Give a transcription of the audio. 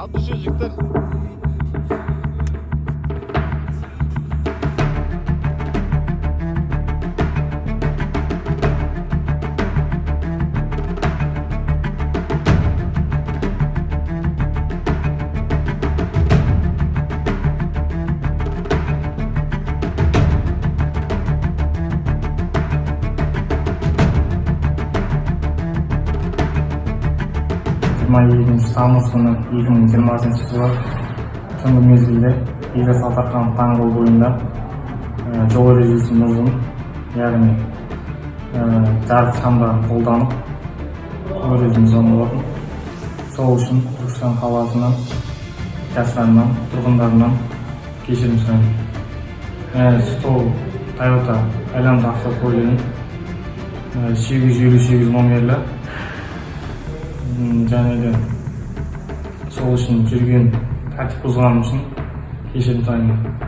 От души жігіттер. Тамыз күні 2020 жылы түнгі мезгілде Елдос Атарханов даңғылы бойында жол ережесін бұзған, яғни жарық шамдарын қолданып жол ережесін бұзған болатын. Сол үшін Түркістан қаласынан, жастарынан, тұрғындарынан кешірім сұраймын. Сол Toyota Highlander автокөлігінің 858 номерлі және де сол үшін жүрген тәртіп бұзғаным үшін кешірім сұраймын.